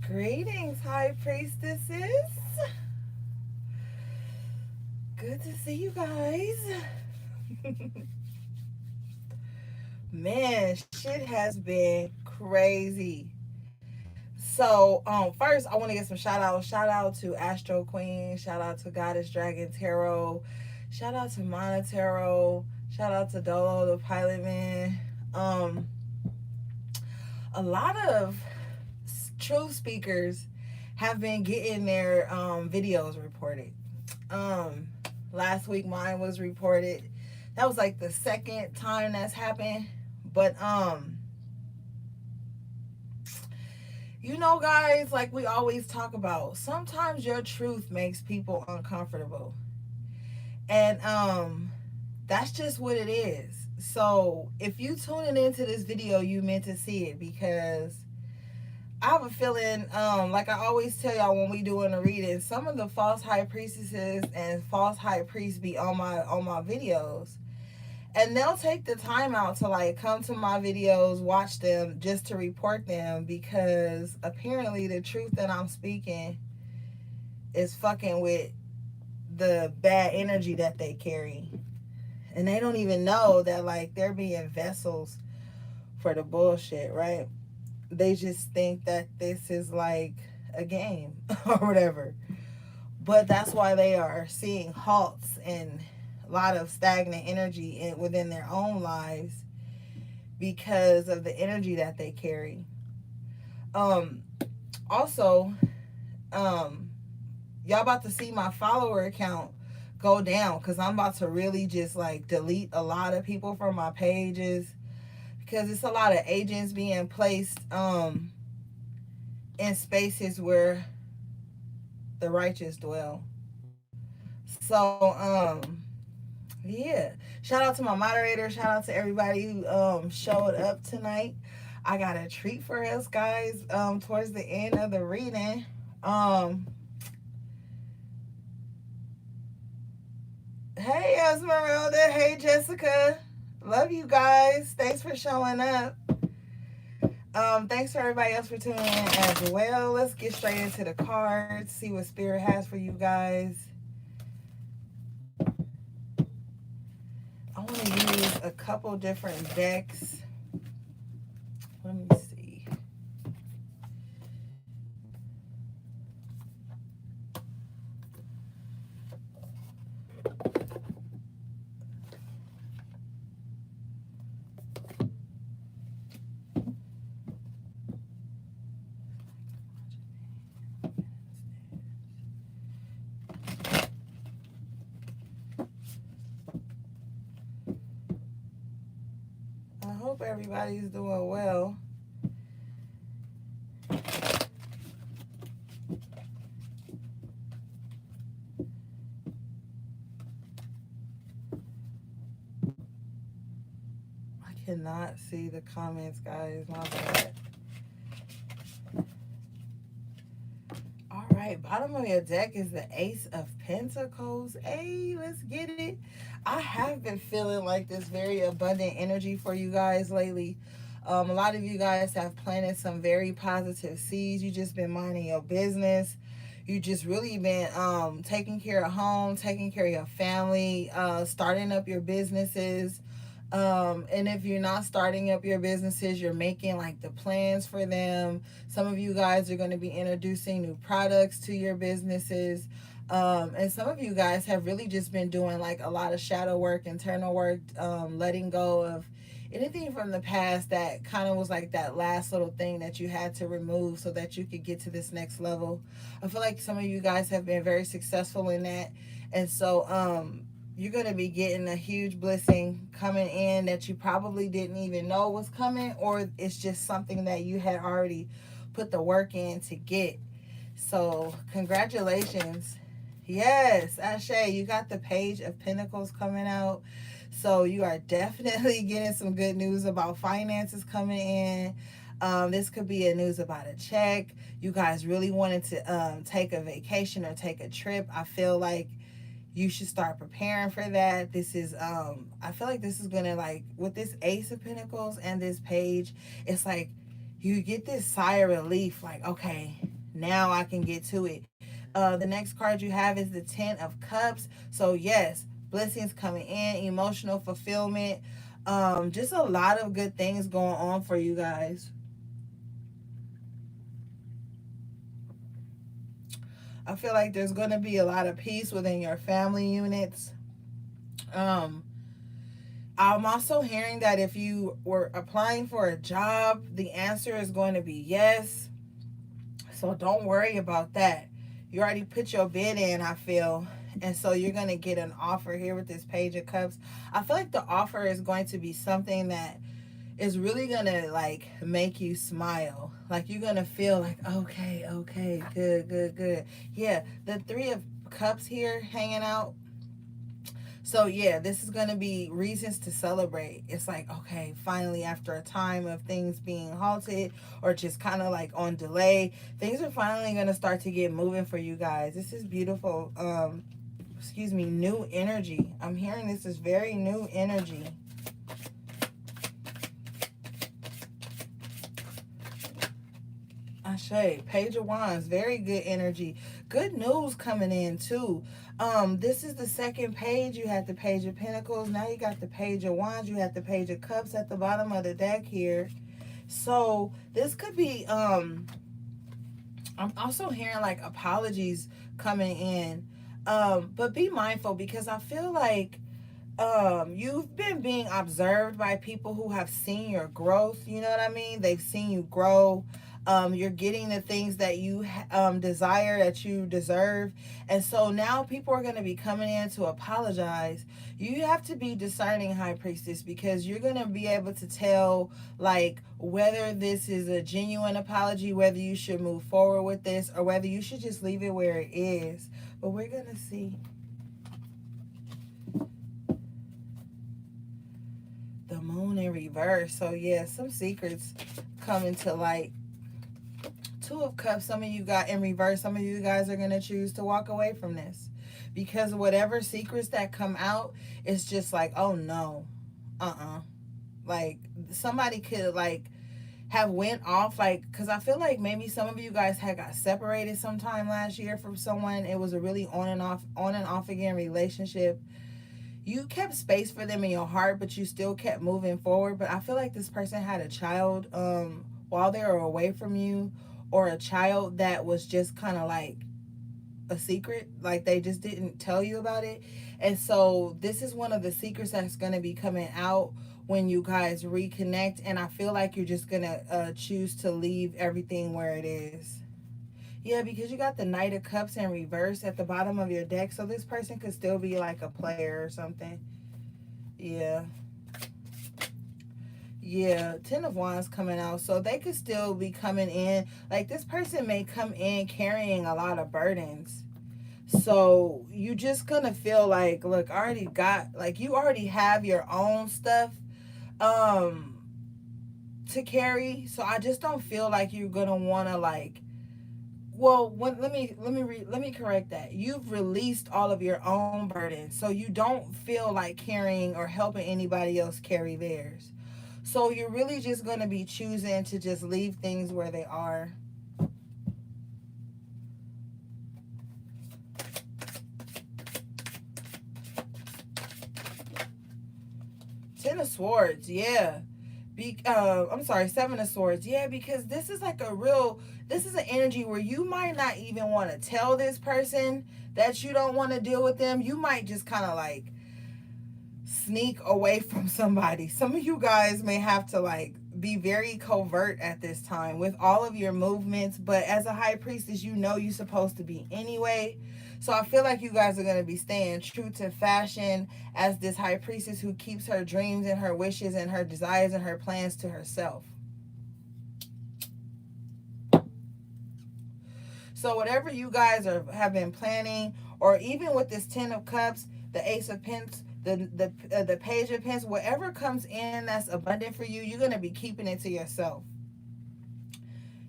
Greetings, High Priestesses. Good to see you guys. Man, shit has been crazy. So, first I want to get some shout outs. Shout out to Astro Queen. Shout out to Goddess Dragon Tarot. Shout out to Mana Tarot. Shout out to Dolo the Pilot Man. Um, a lot of truth speakers have been getting their videos reported. Um, Last week mine was reported. That was like the second time that's happened. But you know, guys, like we always talk about, sometimes your truth makes people uncomfortable. And that's just what it is. So if you tuning into this video, you meant to see it, because I have a feeling, like I always tell y'all when we doing a reading, some of the false high priestesses and false high priests be on my videos, and they'll take the time out to like come to my videos, watch them just to report them, because apparently the truth that I'm speaking is fucking with the bad energy that they carry, and they don't even know that like they're being vessels for the bullshit, right? They just think that this is like a game or whatever. But that's why they are seeing halts and a lot of stagnant energy within their own lives, because of the energy that they carry. Um, Also, um, y'all about to see my follower count go down, because I'm about to really just like delete a lot of people from my pages, because it's a lot of agents being placed in spaces where the righteous dwell. So yeah, shout out to my moderator, shout out to everybody who showed up tonight. I got a treat for us guys towards the end of the reading. um hey Esmeralda, hey Jessica, love you guys, thanks for showing up. Thanks for everybody else for tuning in as well. Let's get straight into the cards, see what Spirit has for you guys. I want to use a couple different decks. Let me see. I hope everybody's doing well. I cannot see the comments, guys. My bad. All right, bottom of your deck is the Ace of Pentacles. Hey, let's get it. I have been feeling like this very abundant energy for you guys lately. A lot of you guys have planted some very positive seeds. You just been minding your business. You just really been taking care of home, taking care of your family, starting up your businesses. And if you're not starting up your businesses, you're making like the plans for them. Some of you guys are going to be introducing new products to your businesses. And some of you guys have really just been doing like a lot of shadow work, internal work, letting go of anything from the past that kind of was like that last little thing that you had to remove so that you could get to this next level. I feel like some of you guys have been very successful in that. And so, you're going to be getting a huge blessing coming in that you probably didn't even know was coming, or it's just something that you had already put the work in to get. So congratulations. Yes, Ashe, you got the Page of Pentacles coming out. So you are definitely getting some good news about finances coming in. This could be a news about a check. You guys really wanted to take a vacation or take a trip. I feel like you should start preparing for that. This is I feel like this is gonna, like, with this Ace of Pentacles and this page, it's like you get this sigh of relief, like, okay, Now I can get to it. The next card you have is the Ten of Cups. So yes, blessings coming in, emotional fulfillment, just a lot of good things going on for you guys. I feel like there's going to be a lot of peace within your family units. Um, I'm also hearing that if you were applying for a job, the answer is going to be yes. So don't worry about that. You already put your bid in, I feel. And so you're going to get an offer here with this Page of Cups. I feel like the offer is going to be something that is really going to like make you smile. Like you're going to feel like, okay, okay, good, good, good. Yeah, the Three of Cups here hanging out. So yeah, this is going to be reasons to celebrate. It's like, okay, finally after a time of things being halted or just kind of like on delay, things are finally going to start to get moving for you guys. This is beautiful. Excuse me, new energy. I'm hearing this is very new energy. Ashe, Page of Wands, very good energy. Good news coming in too. This is the second page. You had the Page of Pentacles. Now you got the Page of Wands. You had the Page of Cups at the bottom of the deck here. So this could be I'm also hearing like apologies coming in. But be mindful because I feel like you've been being observed by people who have seen your growth. You know what I mean? They've seen you grow. You're getting the things that you desire, that you deserve. And so now people are going to be coming in to apologize. You have to be discerning, High Priestess, because you're going to be able to tell like whether this is a genuine apology, whether you should move forward with this, or whether you should just leave it where it is. But we're going to see. The Moon in reverse. So yeah, some secrets coming to light. Two of Cups, some of you got in reverse. Some of you guys are going to choose to walk away from this. Because whatever secrets that come out, it's just like, oh no. Like, somebody could, like, have went off, like, because I feel like maybe some of you guys had got separated sometime last year from someone. It was a really on and off again relationship. You kept space for them in your heart, but you still kept moving forward. But I feel like this person had a child while they were away from you, or a child that was just kind of like a secret, like they just didn't tell you about it. And so this is one of the secrets that's going to be coming out when you guys reconnect. And I feel like you're just going to choose to leave everything where it is. Yeah, because you got the Knight of Cups in reverse at the bottom of your deck. So this person could still be like a player or something. Yeah. Yeah, Ten of Wands coming out. So they could still be coming in. Like this person may come in carrying a lot of burdens. So you just gonna feel like, look, I already got, like you already have your own stuff um to carry. So I just don't feel like you're gonna wanna like, well, let me correct that. You've released all of your own burdens, so you don't feel like carrying or helping anybody else carry theirs. So you're really just going to be choosing to just leave things where they are. Ten of Swords, yeah. I'm sorry, Seven of Swords, yeah, because this is like this is an energy where you might not even want to tell this person that you don't want to deal with them. You might just kind of like sneak away from somebody. Some of you guys may have to like be very covert at this time with all of your movements, but as a High Priestess, you know you're supposed to be anyway. So I feel like you guys are going to be staying true to fashion as this High Priestess who keeps her dreams and her wishes and her desires and her plans to herself. So whatever you guys have been planning, or even with this Ten of Cups, the Ace of Pentacles, the Page of Pentacles, whatever comes in that's abundant for you, you're going to be keeping it to yourself.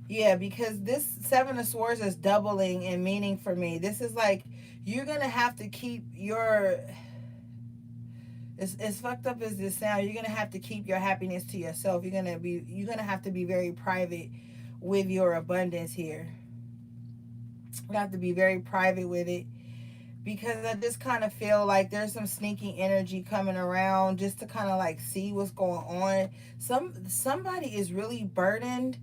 Yeah, because this Seven of Swords is doubling in meaning for me. This is like you're going to have to keep your, as fucked up as this sounds, you're going to have to keep your happiness to yourself. You're going to have to be very private with your abundance here. We have to be very private with it, because I just kind of feel like there's some sneaky energy coming around just to kind of like see what's going on. Somebody is really burdened,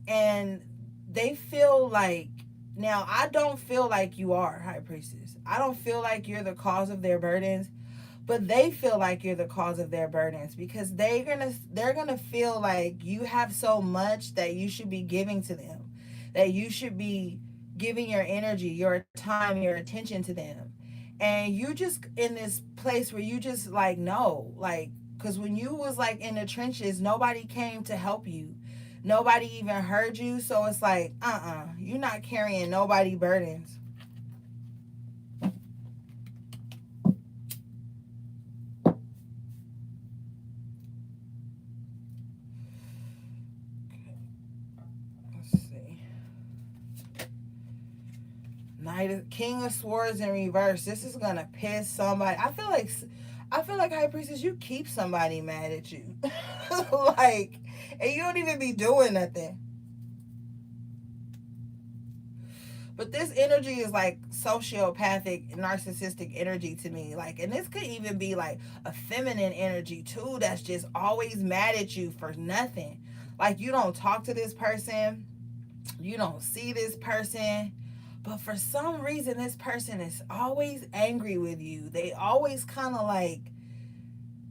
and they feel like, now I don't feel like you are, High Priestess. I don't feel like you're the cause of their burdens, but they feel like you're the cause of their burdens, because they're gonna feel like you have so much that you should be giving to them, that you should be giving your energy, your time, your attention to them. And you just in this place where you just like, no, like, because when you was like in the trenches, nobody came to help you, nobody even heard you. So it's like, you're not carrying nobody burdens. Let's see. King of Swords in reverse. This is gonna piss somebody. I feel like High Priestess, you keep somebody mad at you. Like, and you don't even be doing nothing. But this energy is like sociopathic, narcissistic energy to me. Like, and this could even be like a feminine energy too, that's just always mad at you for nothing. Like, you don't talk to this person, you don't see this person, but for some reason this person is always angry with you. They always kind of like,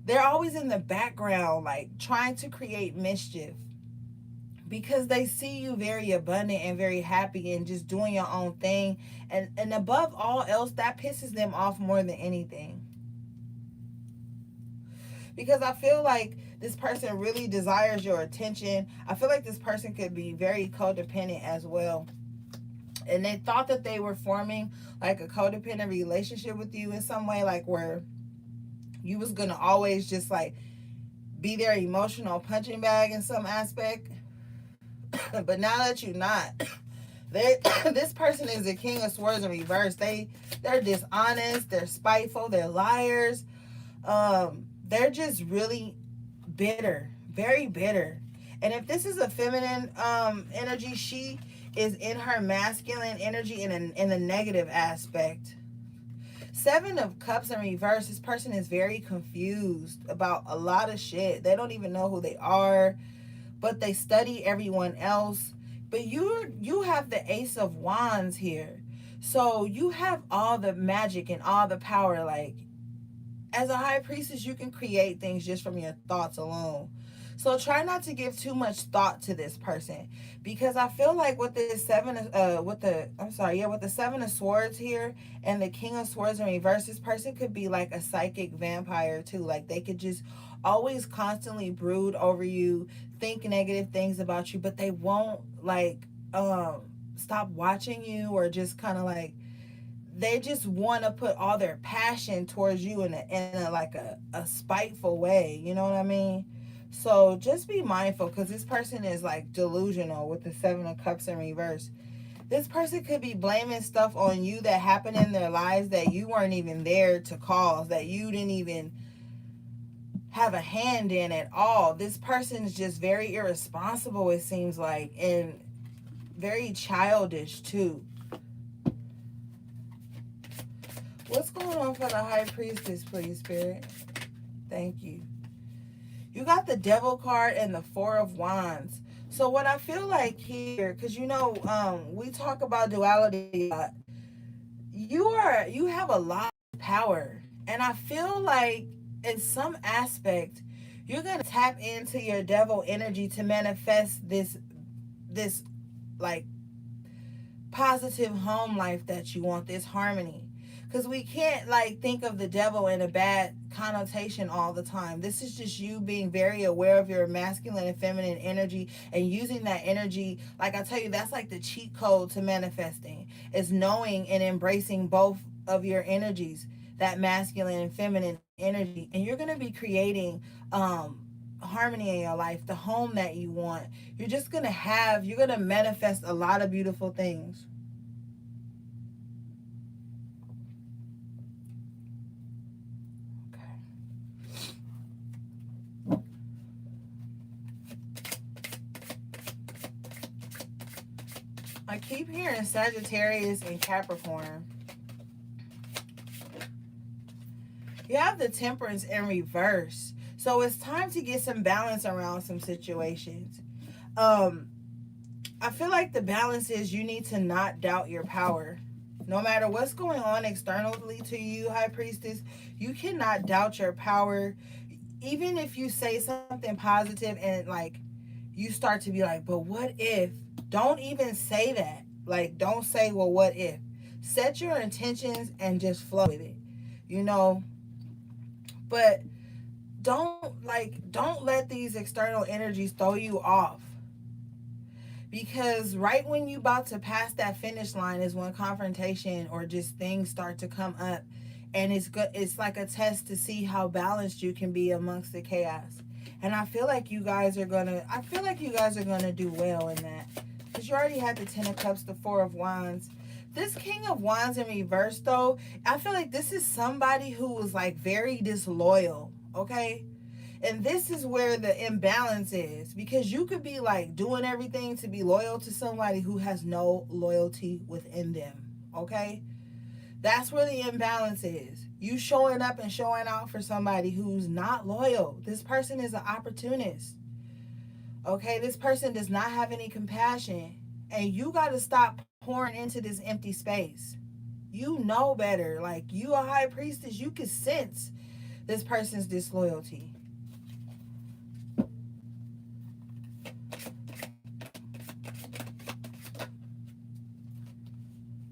they're always in the background, like trying to create mischief, because they see you very abundant and very happy and just doing your own thing. And above all else, that pisses them off more than anything, because I feel like this person really desires your attention. I feel like this person could be very codependent as well, and they thought that they were forming like a codependent relationship with you in some way, like where you was gonna always just like be their emotional punching bag in some aspect. But now that you're not, they this person is the King of Swords in reverse. They're dishonest, they're spiteful, they're liars. They're just really bitter, very bitter. And if this is a feminine energy, she is in her masculine energy in a negative aspect. Seven of Cups in reverse. This person is very confused about a lot of shit. They don't even know who they are, but they study everyone else. But you have the Ace of Wands here. So you have all the magic and all the power. Like, as a High Priestess, you can create things just from your thoughts alone. So try not to give too much thought to this person, because I feel like with the Seven of Swords here and the King of Swords in reverse, this person could be like a psychic vampire too. Like, they could just always constantly brood over you, think negative things about you, but they won't like stop watching you, or just kind of like, they just want to put all their passion towards you in a like a spiteful way, you know what I mean? So just be mindful, because this person is like delusional with the Seven of Cups in reverse. This person could be blaming stuff on you that happened in their lives that you weren't even there to cause, that you didn't even have a hand in at all. This person is just very irresponsible, it seems like, and very childish too. What's going on for the High Priestess, please, Spirit? Thank you. You got the Devil card and the Four of Wands. So what I feel like here, because we talk about duality a lot. You have a lot of power, and I feel like in some aspect you're gonna tap into your devil energy to manifest this like positive home life that you want, this harmony. Because we can't like think of the devil in a bad connotation all the time. This is just you being very aware of your masculine and feminine energy, and using that energy. Like I tell you, that's like the cheat code to manifesting, is knowing and embracing both of your energies, that masculine and feminine energy. And you're going to be creating harmony in your life, the home that you want. You're going to manifest a lot of beautiful things. I keep hearing Sagittarius and Capricorn. You have the Temperance in reverse. So it's time to get some balance around some situations. I feel like the balance is you need to not doubt your power. No matter what's going on externally to you, High Priestess, you cannot doubt your power. Even if you say something positive and like you start to be like, but what if? Don't even say that. Like, don't say, well, what if? Set your intentions and just flow with it. You know, but don't let these external energies throw you off, because right when you about to pass that finish line is when confrontation or just things start to come up, and it's good. It's like a test to see how balanced you can be amongst the chaos. And I feel like you guys are gonna do well in that, because you already had the Ten of Cups, the Four of Wands. This King of Wands in reverse, though, I feel like this is somebody who was like very disloyal. Okay, and this is where the imbalance is, because you could be like doing everything to be loyal to somebody who has no loyalty within them. Okay? That's where the imbalance is. You showing up and showing out for somebody who's not loyal. This person is an opportunist. Okay? This person does not have any compassion. And you got to stop pouring into this empty space. You know better. Like, you a High Priestess, you can sense this person's disloyalty.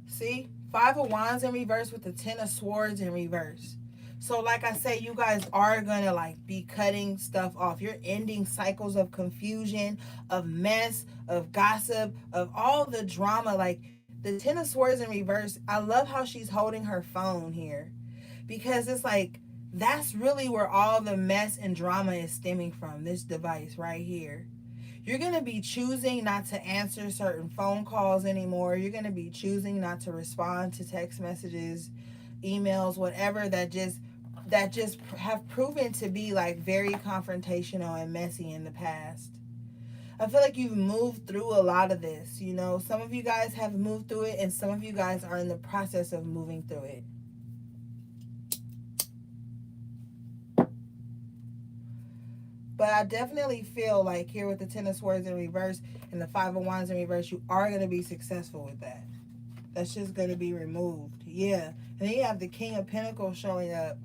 See? Five of Wands in reverse with the Ten of Swords in reverse. So like I say, you guys are going to like be cutting stuff off. You're ending cycles of confusion, of mess, of gossip, of all the drama. Like the Ten of Swords in reverse, I love how she's holding her phone here, because it's like that's really where all the mess and drama is stemming from, this device right here. You're going to be choosing not to answer certain phone calls anymore. You're going to be choosing not to respond to text messages, emails, whatever that just have proven to be like very confrontational and messy in the past. I feel like you've moved through a lot of this. You know, some of you guys have moved through it, and some of you guys are in the process of moving through it. But I definitely feel like here with the Ten of Swords in reverse and the Five of Wands in reverse, you are going to be successful with that. That's just going to be removed. Yeah. And then you have the King of Pentacles showing up.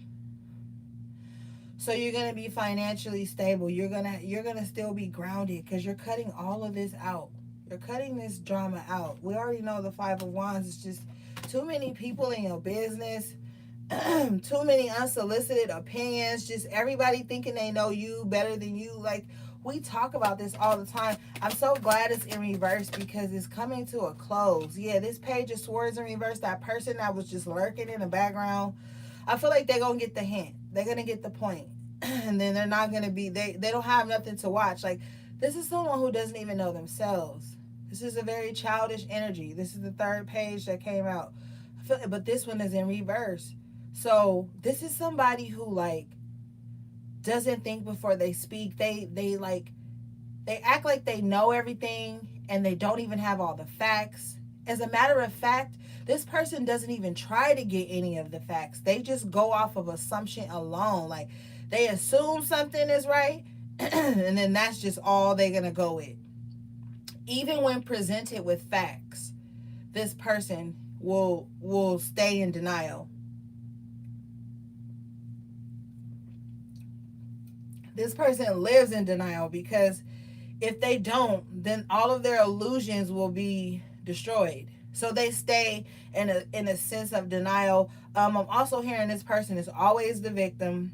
So you're going to be financially stable. You're going to still be grounded, because you're cutting all of this out. You're cutting this drama out. We already know the Five of Wands is just too many people in your business. Too many unsolicited opinions, just everybody thinking they know you better than you. Like, we talk about this all the time. I'm so glad it's in reverse, because it's coming to a close. Yeah, this Page of Swords in reverse, that person that was just lurking in the background, I feel like they're gonna get the hint. They're gonna get the point. And then they're not gonna be, they don't have nothing to watch. Like, this is someone who doesn't even know themselves. This is a very childish energy. This is the third page that came out. But this one is in reverse. So this is somebody who like doesn't think before they speak. They act like they know everything, and they don't even have all the facts. As a matter of fact, this person doesn't even try to get any of the facts. They just go off of assumption alone. Like, they assume something is right, and then that's just all they're gonna go with. Even when presented with facts, this person will stay in denial. This person lives in denial, because if they don't, then all of their illusions will be destroyed. So they stay in a sense of denial. I'm also hearing this person is always the victim.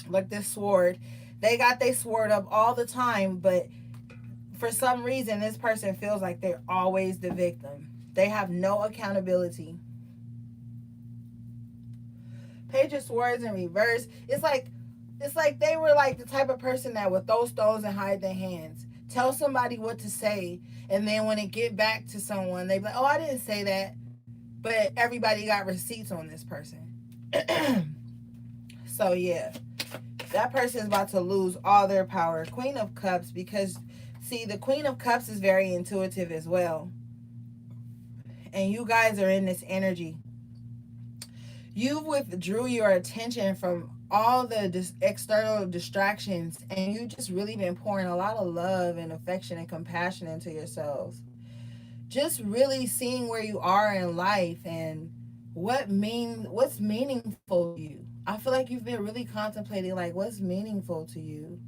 Like this sword, they got their sword up all the time, but for some reason this person feels like they're always the victim. They have no accountability. Page of Swords in reverse. It's like they were like the type of person that would throw stones and hide their hands. Tell somebody what to say, and then when it get back to someone, they be like, oh, I didn't say that. But everybody got receipts on this person. So yeah, that person is about to lose all their power. Queen of Cups, because see, the Queen of Cups is very intuitive as well. and you guys are in this energy. You withdrew your attention from all the external distractions, and you just really been pouring a lot of love and affection and compassion into yourselves. Just really seeing where you are in life and what's meaningful to you. I feel like you've been really contemplating like what's meaningful to you.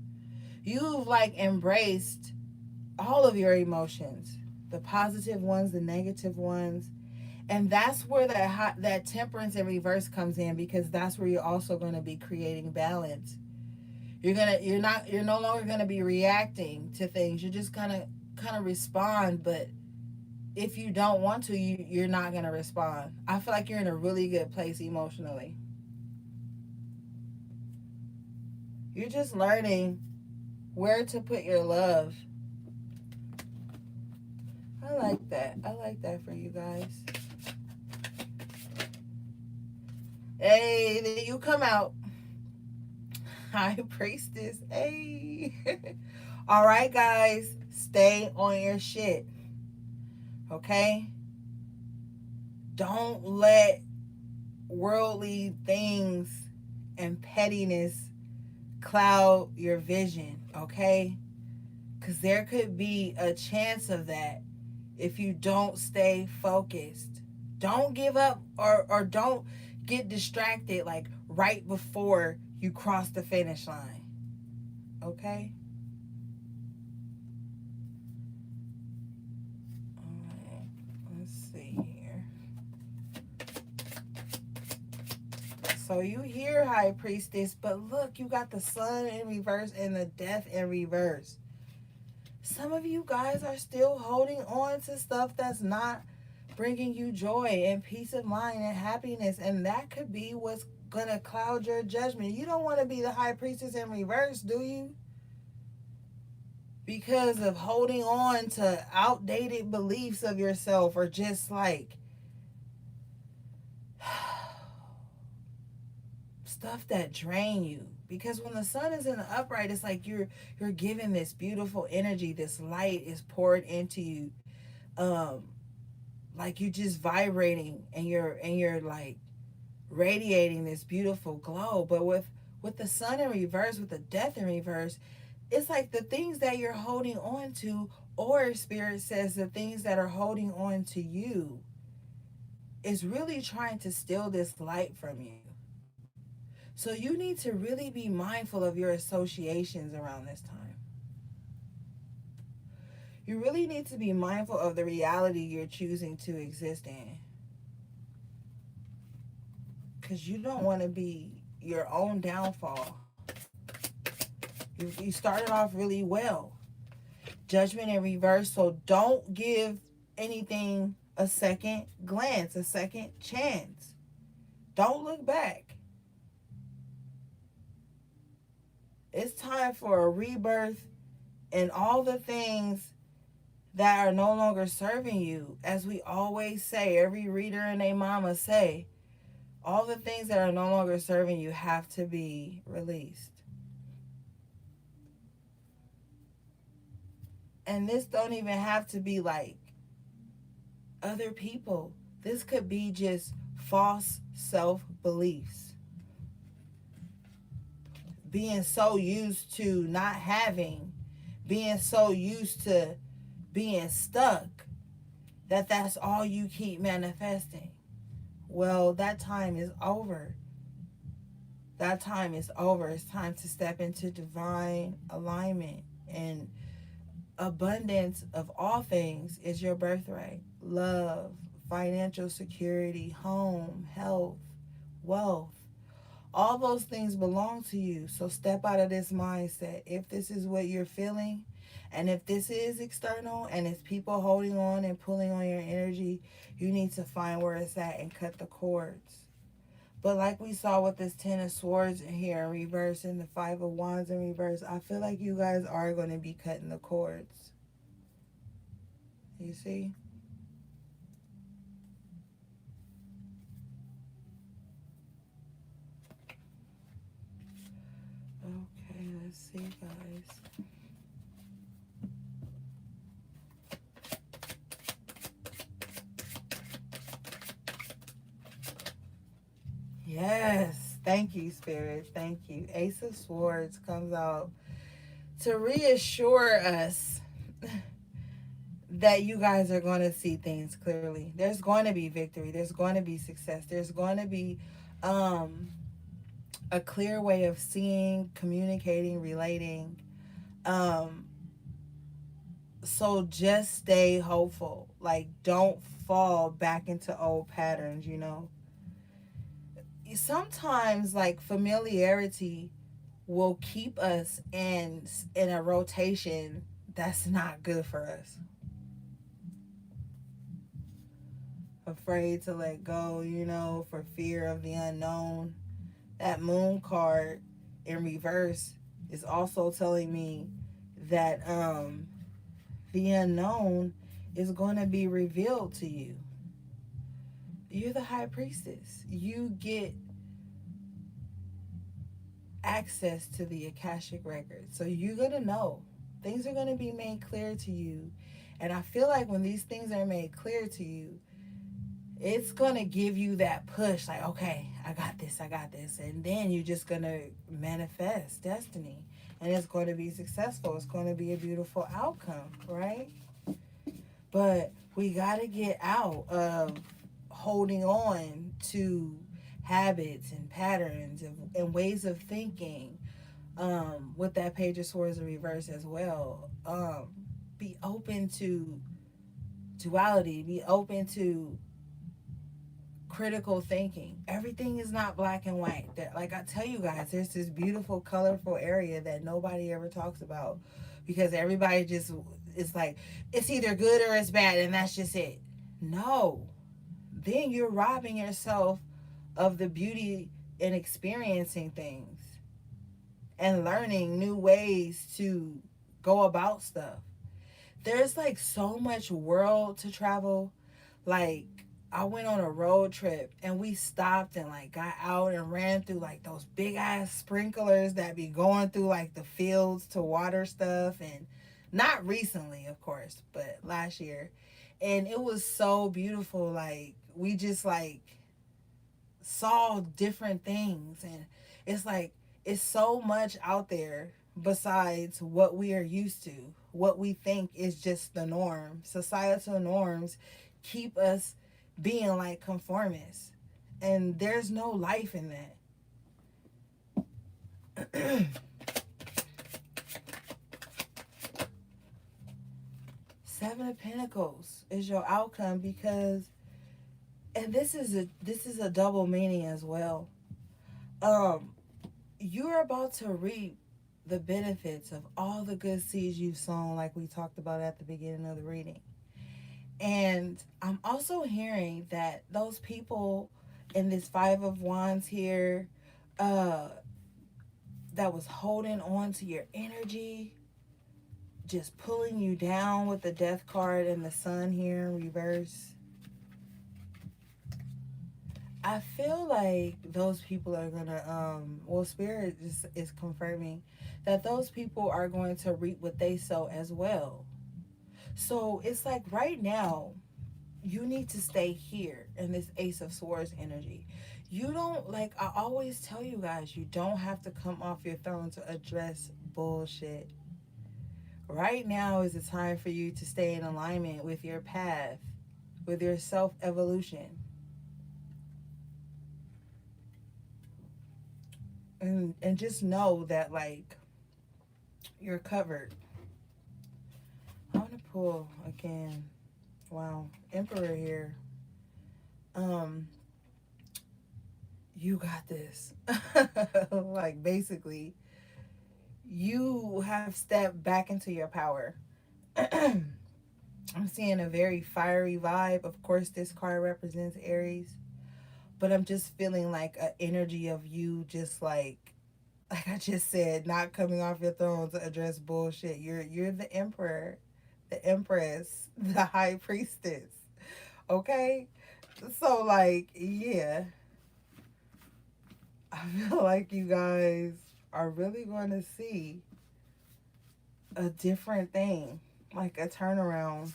You've like embraced all of your emotions, the positive ones, the negative ones, and that's where that temperance in reverse comes in, because that's where you're also going to be creating balance. You're no longer going to be reacting to things. You're just going to kind of respond, but if you don't want to, you're not going to respond. I feel like you're in a really good place emotionally. You're just learning where to put your love. I like that. I like that for you guys. Hey, there you come out. High Priestess. Hey. All right, guys. Stay on your shit. Okay? Don't let worldly things and pettiness cloud your vision. Okay? Because there could be a chance of that if you don't stay focused. Don't give up, or don't get distracted like right before you cross the finish line. Okay? Alright, let's see here. So you hear High Priestess, but look, you got the Sun in reverse and the Death in reverse. Some of you guys are still holding on to stuff that's not bringing you joy and peace of mind and happiness, and that could be what's gonna cloud your judgment. You don't want to be the High Priestess in reverse, do you? Because of holding on to outdated beliefs of yourself, or just like stuff that drain you. Because when the Sun is in the upright, it's like you're giving this beautiful energy, this light is poured into you, like you're just vibrating, and you're like radiating this beautiful glow. But with the Sun in reverse, with the Death in reverse, it's like the things that you're holding on to, or Spirit says the things that are holding on to you, is really trying to steal this light from you. So you need to really be mindful of your associations around this time. You really need to be mindful of the reality you're choosing to exist in. Because you don't want to be your own downfall. You started off really well. Judgment in reverse, so don't give anything a second glance, a second chance. Don't look back. It's time for a rebirth, and all the things that are no longer serving you. As we always say, every reader and their mama say, all the things that are no longer serving you have to be released. And this don't even have to be like other people. This could be just false self-beliefs. Being so used to not having, being so used to being stuck, that's all you keep manifesting. Well, that time is over. That time is over. It's time to step into divine alignment, and abundance of all things is your birthright. Love, financial security, home, health, wealth. All those things belong to you. So step out of this mindset. If this is what you're feeling, and if this is external, and it's people holding on and pulling on your energy, you need to find where it's at and cut the cords. But like we saw with this Ten of Swords in here in reverse and the Five of Wands in reverse, I feel like you guys are going to be cutting the cords. You see? Okay, let's see, guys. Thank you, Spirit. Thank you. Ace of Swords comes out to reassure us that you guys are going to see things clearly. There's going to be victory. There's going to be success. There's going to be um, a clear way of seeing, communicating, relating. Um, so just stay hopeful. Like, don't fall back into old patterns, you know. Sometimes, like, familiarity will keep us in a rotation that's not good for us. Afraid to let go, you know, for fear of the unknown. That moon card in reverse is also telling me that the unknown is going to be revealed to you. You're the high priestess. You get access to the Akashic record. So you're going to know. Things are going to be made clear to you. And I feel like when these things are made clear to you, it's going to give you that push like, okay, I got this, I got this. And then you're just going to manifest destiny. And it's going to be successful. It's going to be a beautiful outcome, right? But we got to get out of holding on to habits and patterns and ways of thinking with that Page of Swords in reverse as well. Be open to duality. Be open to critical thinking. Everything is not black and white. Like I tell you guys, there's this beautiful, colorful area that nobody ever talks about because everybody just is like, it's either good or it's bad, and that's just it. No, then you're robbing yourself of the beauty in experiencing things and learning new ways to go about stuff. There's like so much world to travel. Like, I went on a road trip and we stopped and like got out and ran through like those big ass sprinklers that be going through like the fields to water stuff, and not recently of course, but last year. And it was so beautiful. Like, we just like saw different things, and it's like it's so much out there besides what we are used to, what we think is just the norm. Societal norms keep us being like conformists, and there's no life in that. Seven of Pentacles is your outcome because, and this is a double meaning as well. um you're about to reap the benefits of all the good seeds you've sown, like we talked about at the beginning of the reading. And I'm also hearing that those people in this Five of Wands here, uh, that was holding on to your energy, just pulling you down with the Death card and the Sun here in reverse. I feel like those people are gonna well, Spirit is confirming that those people are going to reap what they sow as well. So it's like right now you need to stay here in this Ace of Swords energy. You don't, like I always tell you guys, you don't have to come off your throne to address bullshit. Right now is the time for you to stay in alignment with your path, with your self evolution. And just know that like you're covered. I want to pull again. Wow, Emperor here. Um, you got this. Like basically, you have stepped back into your power. I'm seeing a very fiery vibe. Of course, this card represents Aries, but I'm just feeling like an energy of you, just like I just said, not coming off your throne to address bullshit. You're the emperor, the empress, the high priestess. Okay? So like, yeah. I feel like you guys are really going to see a different thing, like a turnaround,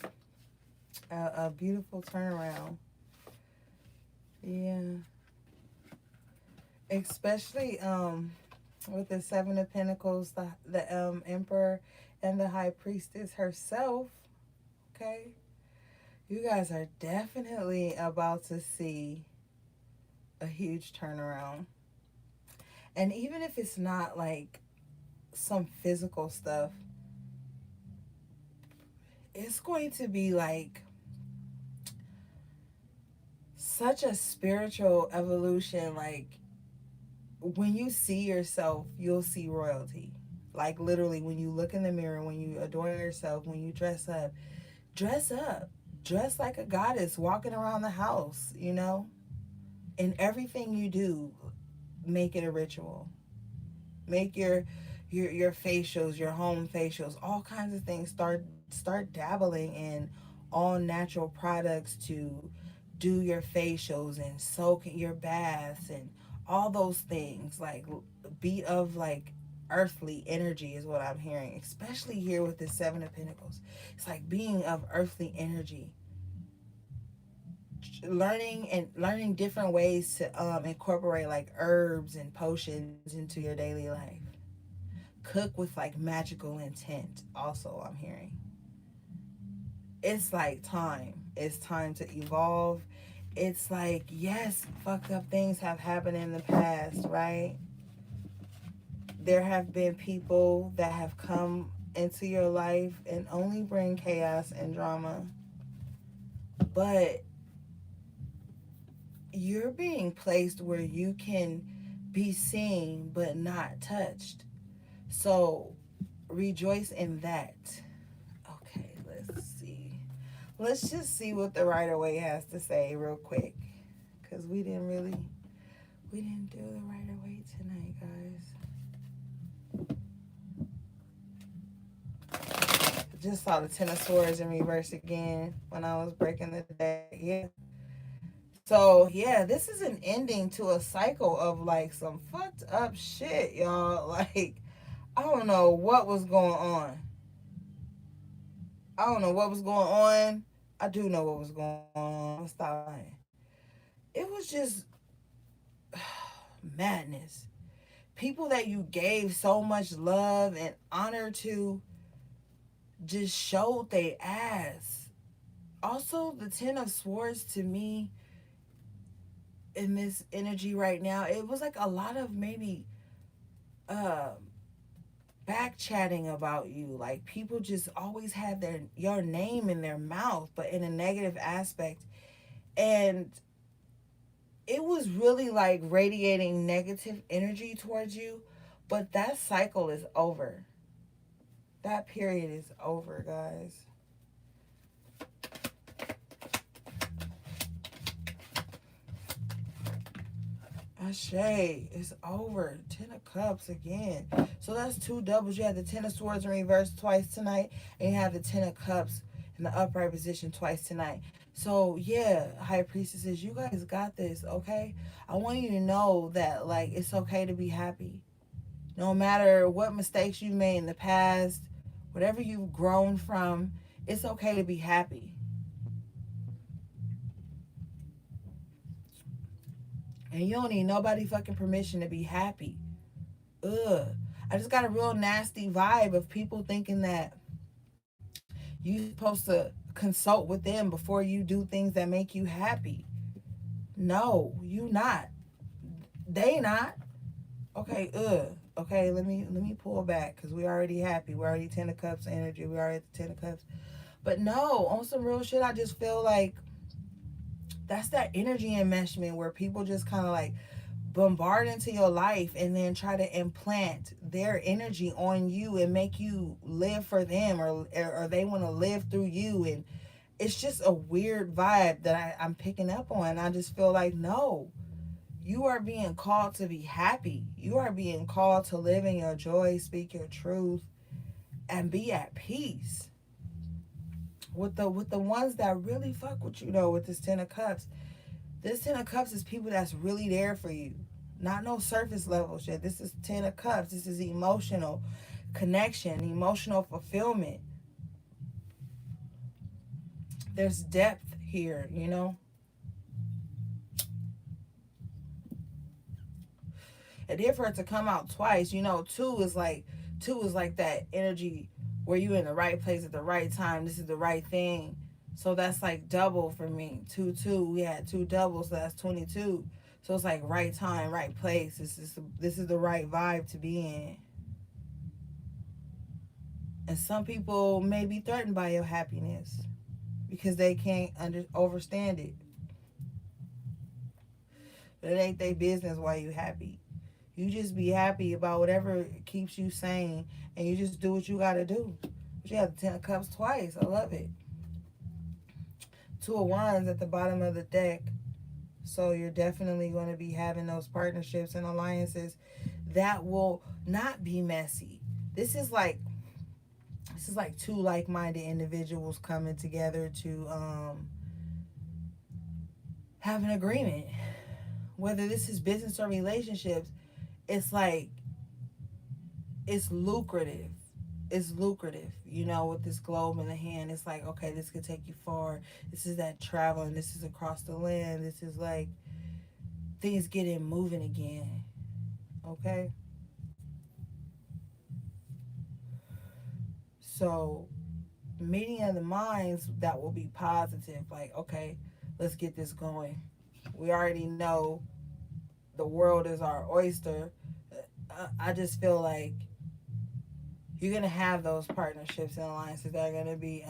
a beautiful turnaround. Yeah. especially with the Seven of Pentacles, the Emperor and the High Priestess herself. Okay, you guys are definitely about to see a huge turnaround. And even if it's not like some physical stuff, it's going to be like such a spiritual evolution. Like when you see yourself, you'll see royalty. Like literally, when you look in the mirror, when you adore yourself, when you dress up, dress like a goddess, walking around the house, you know? And everything you do, make it a ritual. Make your facials, your home facials, all kinds of things. Start dabbling in all natural products to do your facials and soak in your baths and all those things. Like be of like earthly energy is what I'm hearing, especially here with the Seven of Pentacles. It's like being of earthly energy, learning different ways to incorporate like herbs and potions into your daily life. Cook with like magical intent. Also, I'm hearing it's like time. It's time to evolve. It's like, yes, fucked up things have happened in the past, right? There have been people that have come into your life and only bring chaos and drama, but you're being placed where you can be seen but not touched. So rejoice in that. Okay, let's see. Let's just see what the Rider Waite has to say real quick. Cause we didn't do the Rider Waite tonight, guys. Just saw the Ten of Swords in reverse again when I was breaking the deck. Yeah. So yeah, this is an ending to a cycle of like some fucked up shit, y'all. Like I don't know what was going on. I don't know what was going on. I do know what was going on. I'm gonna stop lying. It was just madness. People that you gave so much love and honor to just showed they ass. Also, the Ten of Swords to me in this energy right now, it was like a lot of maybe um back chatting about you. Like people just always had your name in their mouth, but in a negative aspect. And it was really like radiating negative energy towards you. But that cycle is over. That period is over, guys. Ashe, it's over. Ten of Cups again. So that's two doubles. You had the Ten of Swords in reverse twice tonight, and you have the Ten of Cups in the upright position twice tonight. So yeah, High Priestesses, you guys got this, okay? I want you to know that like it's okay to be happy. No matter what mistakes you made in the past, whatever you've grown from, it's okay to be happy. And you don't need nobody fucking permission to be happy. Ugh. I just got a real nasty vibe of people thinking that you supposed to consult with them before you do things that make you happy. No, you not. They not. Okay, Okay, let me pull back because we already happy. We already Ten of Cups energy. We already at the Ten of Cups. But no, on some real shit, I just feel like that's that energy enmeshment where people just kind of like bombard into your life and then try to implant their energy on you and make you live for them, or they want to live through you. And it's just a weird vibe that I'm picking up on. I just feel like no, you are being called to be happy. You are being called to live in your joy, speak your truth, and be at peace with the ones that really fuck with you though. With this Ten of Cups, this Ten of Cups is people that's really there for you. Not no surface level shit. This is Ten of Cups. This is emotional connection, emotional fulfillment. There's depth here, you know? And then for it to come out twice, you know, two is like that energy where you in the right place at the right time. This is the right thing. So that's like double for me. Two. We had two doubles, so that's 22. So it's like right time, right place. This is the right vibe to be in. And some people may be threatened by your happiness because they can't overstand it. But it ain't their business why you happy. You just be happy about whatever keeps you sane, and you just do what you gotta do. But you have the 10 of Cups twice. I love it. Two of Wands at the bottom of the deck. So you're definitely going to be having those partnerships and alliances that will not be messy. This is like two like-minded individuals coming together to have an agreement. Whether this is business or relationships, it's like it's lucrative. It's lucrative, you know, with this globe in the hand. It's like, okay, this could take you far. This is that travel, and this is across the land. This is like things getting moving again. Okay? So, meeting of the minds that will be positive. Like, okay, let's get this going. We already know the world is our oyster. I just feel like you're going to have those partnerships and alliances that are going to be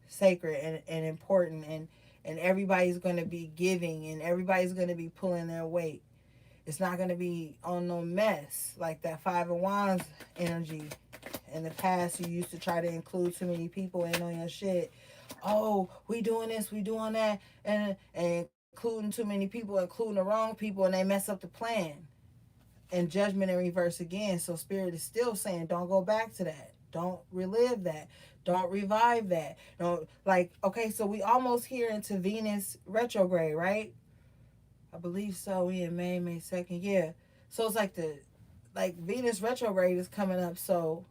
sacred and important, and everybody's going to be giving, and everybody's going to be pulling their weight. It's not going to be on no mess like that Five of Wands energy. In the past, you used to try to include too many people in on your shit. Oh, we doing this, we doing that, and including too many people, including the wrong people, and they mess up the plan. And judgment in reverse again. So Spirit is still saying, don't go back to that. Don't relive that. Don't revive that. Don't, like, okay, so we almost here into Venus retrograde, right? I believe so. We in May 2nd. Yeah. So it's like Venus retrograde is coming up. So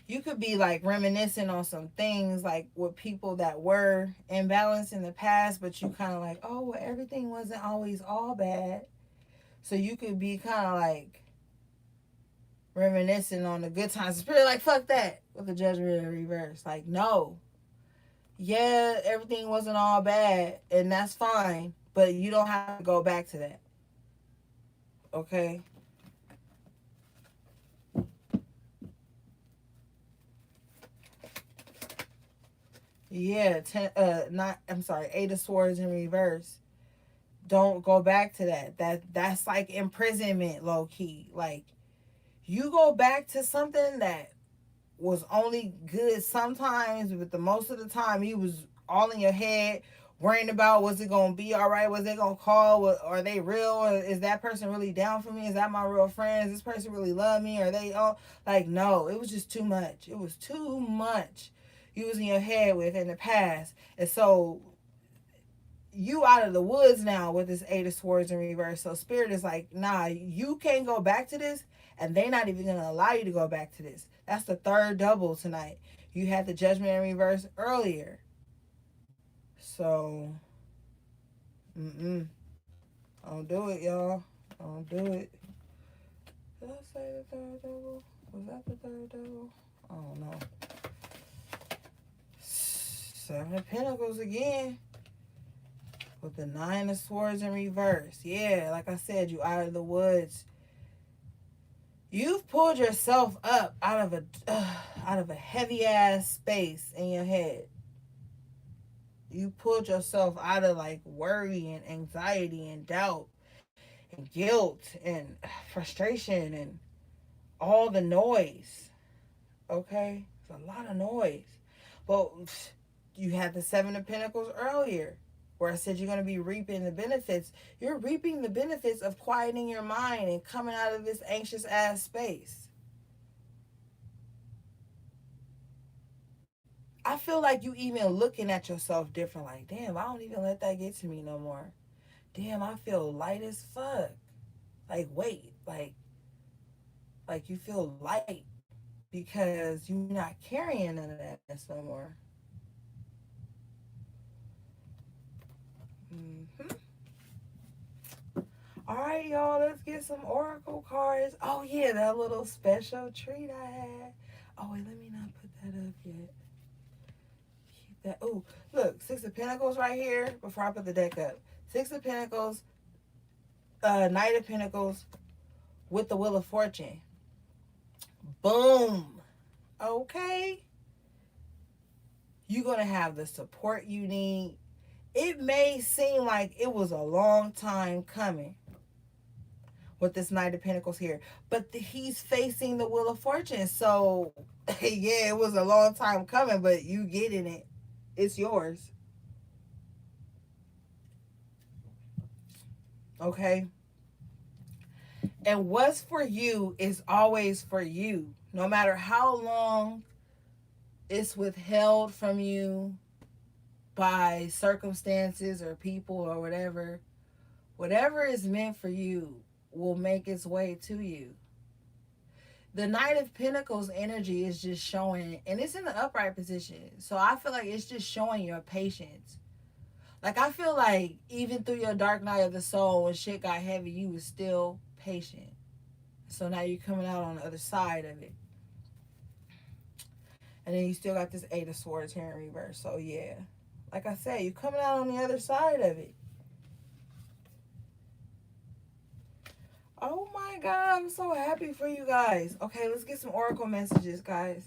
you could be like reminiscing on some things like with people that were imbalanced in the past, but you kind of like, oh, well, everything wasn't always all bad. So you could be kind of like reminiscing on the good times. Spirit like, fuck that, with the judgment in reverse. Like, no. Yeah, everything wasn't all bad, and that's fine, but you don't have to go back to that. Okay? Yeah, Eight of Swords in reverse. Don't go back to that. That's like imprisonment, low key. Like, you go back to something that was only good sometimes, but the most of the time you was all in your head worrying about, was it gonna be all right? Was they gonna call? Are they real? Is that person really down for me? Is that my real friend? Does this person really love me? Are they all like, no? It was just too much. It was too much you was in your head with in the past, and so you out of the woods now with this Eight of Swords in reverse. So Spirit is like, nah, you can't go back to this, and they're not even gonna allow you to go back to this. That's the third double tonight. You had the Judgment in reverse earlier. So, don't do it, y'all. Don't do it. Did I say the third double? Was that the third double? I don't know. Seven of Pentacles again. With the Nine of Swords in reverse. Yeah, like I said, you out of the woods. You've pulled yourself up out of a heavy ass space in your head. You pulled yourself out of like worry and anxiety and doubt and guilt and frustration and all the noise. Okay? It's a lot of noise. But you had the Seven of Pentacles earlier, where I said you're going to be reaping the benefits. You're reaping the benefits of quieting your mind and coming out of this anxious ass space. I feel like you even looking at yourself different. Like, damn, I don't even let that get to me no more. Damn, I feel light as fuck. Like, wait, like you feel light because you're not carrying none of that mess no more. All right, y'all, let's get some oracle cards. Oh, yeah, that little special treat I had. Oh, wait, let me not put that up yet. Keep that. Oh, look, Six of Pentacles right here before I put the deck up. Six of Pentacles, Knight of Pentacles with the Wheel of Fortune. Boom. Okay. You're going to have the support you need. It may seem like it was a long time coming with this Knight of Pentacles here, but he's facing the Wheel of Fortune. So, yeah, it was a long time coming, but you getting it. It's yours. Okay? And what's for you is always for you. No matter how long it's withheld from you by circumstances or people or whatever, whatever is meant for you will make its way to you. The Knight of Pentacles energy is just showing, and it's in the upright position. So I feel like it's just showing your patience. Like, I feel like even through your dark night of the soul, when shit got heavy, you was still patient. So now you're coming out on the other side of it. And then you still got this Eight of Swords here in reverse. So yeah, like I said, you're coming out on the other side of it. Oh my God, I'm so happy for you guys. Okay, let's get some oracle messages, guys.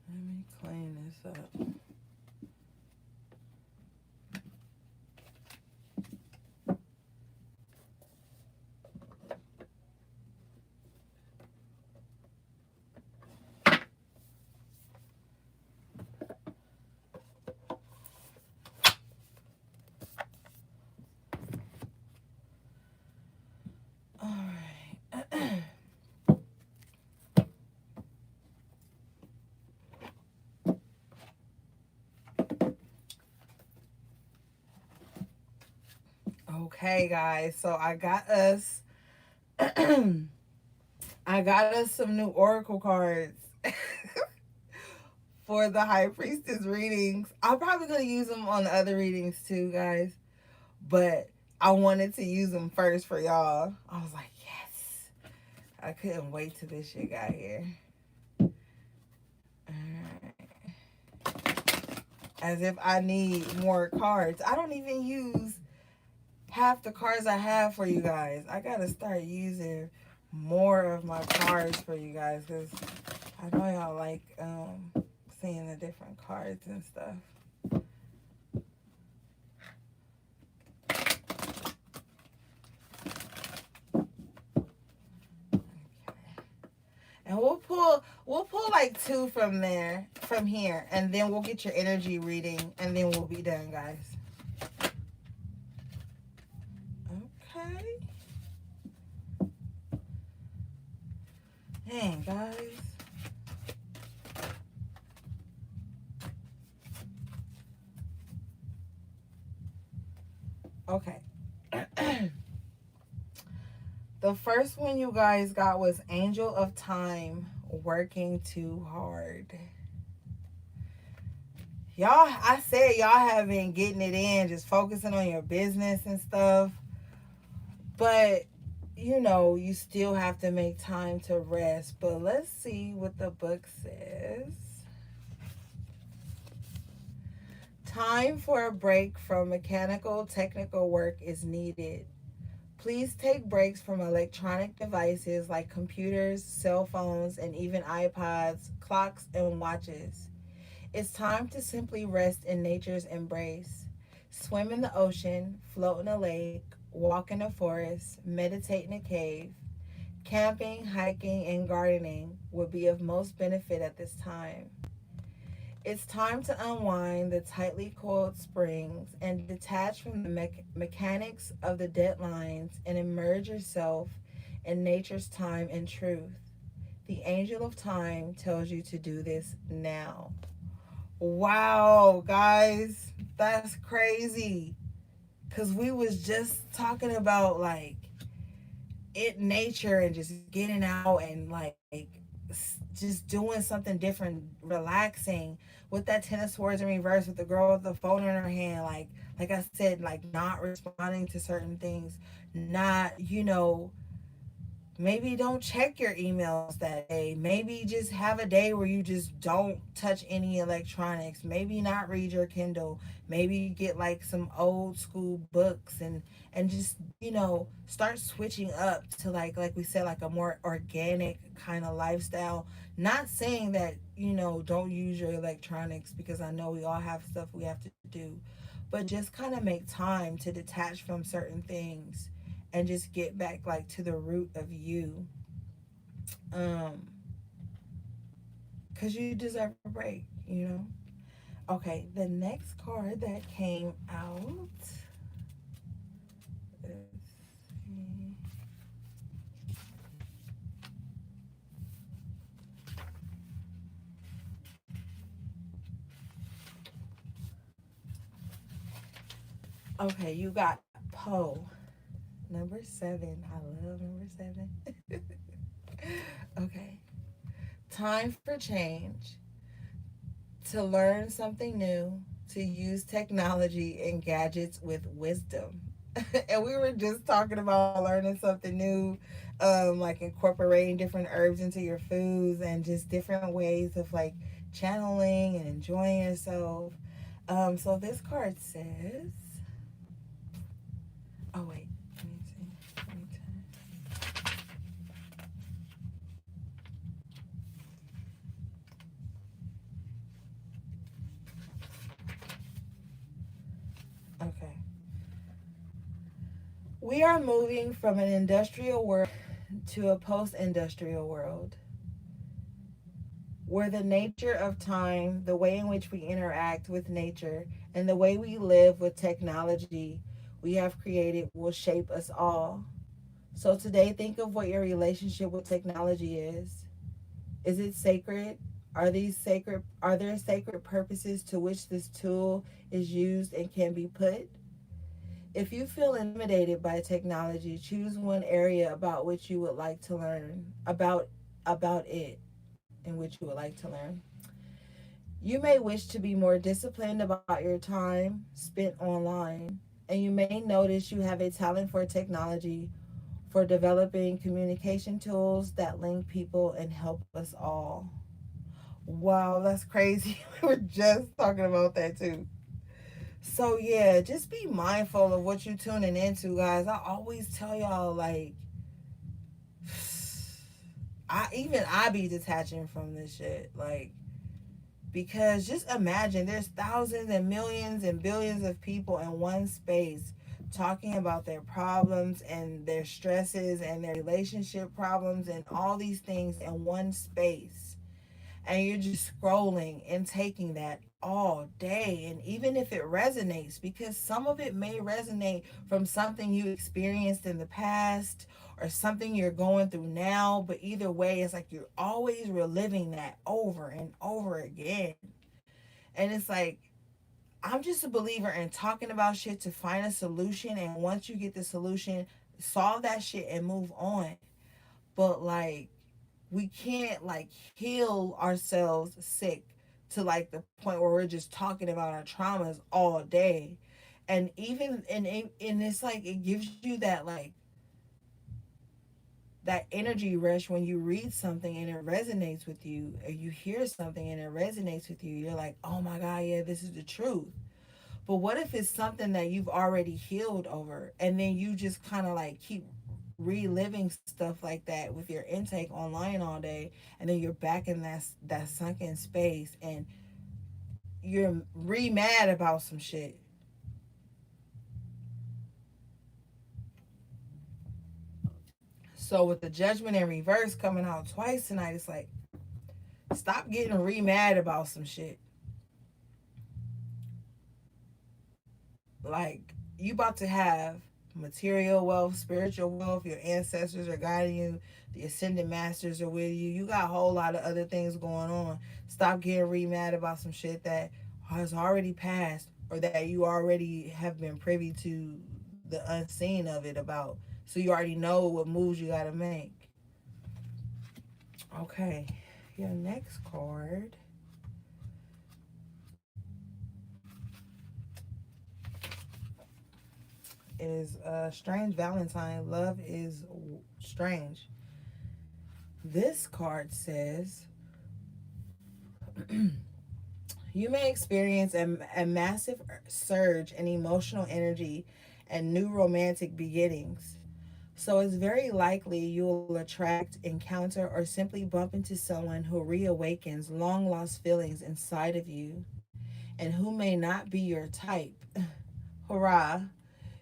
Let me clean this up. All right. Okay, guys. So I got us I got us some new oracle cards for the High Priestess readings. I'm probably going to use them on the other readings too, guys. But I wanted to use them first for y'all. I was like, yes. I couldn't wait till this shit got here. As if I need more cards. I don't even use half the cards I have for you guys. I gotta start using more of my cards for you guys because I know y'all like seeing the different cards and stuff. And we'll pull like two from there, from here, and then we'll get your energy reading, and then we'll be done, guys. Okay. Dang, guys. Okay. The first one you guys got was Angel of Time, working too hard. Y'all, I said y'all have been getting it in, just focusing on your business and stuff. But, you know, you still have to make time to rest. But let's see what the book says. Time for a break from mechanical, technical work is needed. Please take breaks from electronic devices like computers, cell phones, and even iPods, clocks, and watches. It's time to simply rest in nature's embrace. Swim in the ocean, float in a lake, walk in a forest, meditate in a cave. Camping, hiking, and gardening would be of most benefit at this time. It's time to unwind the tightly coiled springs and detach from the mechanics of the deadlines and immerse yourself in nature's time and truth. The angel of time tells you to do this now. Wow, guys, that's crazy. Cause we was just talking about like it nature and just getting out and like just doing something different, relaxing. With that 10 of swords in reverse, with the girl with the phone in her hand, like I said, like not responding to certain things, not, maybe don't check your emails that day. Maybe just have a day where you just don't touch any electronics. Maybe not read your Kindle. Maybe get like some old school books, and just, start switching up to, like we said, like a more organic kind of lifestyle. Not saying that, don't use your electronics, because I know we all have stuff we have to do. But just kind of make time to detach from certain things and just get back like to the root of you, um because you deserve a break. Okay, the next card that came out is, okay, you got Poe, number 7. I love number 7. Okay, time for change, to learn something new, to use technology and gadgets with wisdom. And we were just talking about learning something new, like incorporating different herbs into your foods, and just different ways of like channeling and enjoying yourself. So this card says, oh wait, let me see. Let me okay. We are moving from an industrial world to a post industrial world, where the nature of time, the way in which we interact with nature, and the way we live with technology we have created will shape us all. So today, think of what your relationship with technology is. Is it sacred? Are there sacred purposes to which this tool is used and can be put? If you feel intimidated by technology, choose one area about which you would like to learn about it, in which you would like to learn. You may wish to be more disciplined about your time spent online, and you may notice you have a talent for technology, for developing communication tools that link people and help us all. Wow, that's crazy. We were just talking about that too. So yeah, just be mindful of what you're tuning into, guys. I always tell y'all, like, I be detaching from this shit, like, because just imagine there's thousands and millions and billions of people in one space talking about their problems and their stresses and their relationship problems and all these things in one space, and you're just scrolling and taking that all day. And even if it resonates, because some of it may resonate from something you experienced in the past or something you're going through now, but either way, it's like you're always reliving that over and over again. And it's like, I'm just a believer in talking about shit to find a solution, and once you get the solution, solve that shit and move on. But like, we can't like heal ourselves sick to like the point where we're just talking about our traumas all day. And even and it's like, it gives you that, like, that energy rush when you read something and it resonates with you, or you hear something and it resonates with you. You're like, oh my god, yeah, this is the truth. But what if it's something that you've already healed over, and then you just kind of like keep reliving stuff like that with your intake online all day, and then you're back in that sunken space, and you're re-mad about some shit. So with the judgment in reverse coming out twice tonight, it's like, stop getting re-mad about some shit. Like, you about to have material wealth, spiritual wealth, your ancestors are guiding you, the ascended masters are with you. You got a whole lot of other things going on. Stop getting re mad about some shit that has already passed, or that you already have been privy to the unseen of it about. So you already know what moves you gotta make. Okay. Your next card is Strange Valentine. Love is strange. This card says you may experience a massive surge in emotional energy and new romantic beginnings. So it's very likely you will attract, encounter, or simply bump into someone who reawakens long lost feelings inside of you and who may not be your type. Hurrah!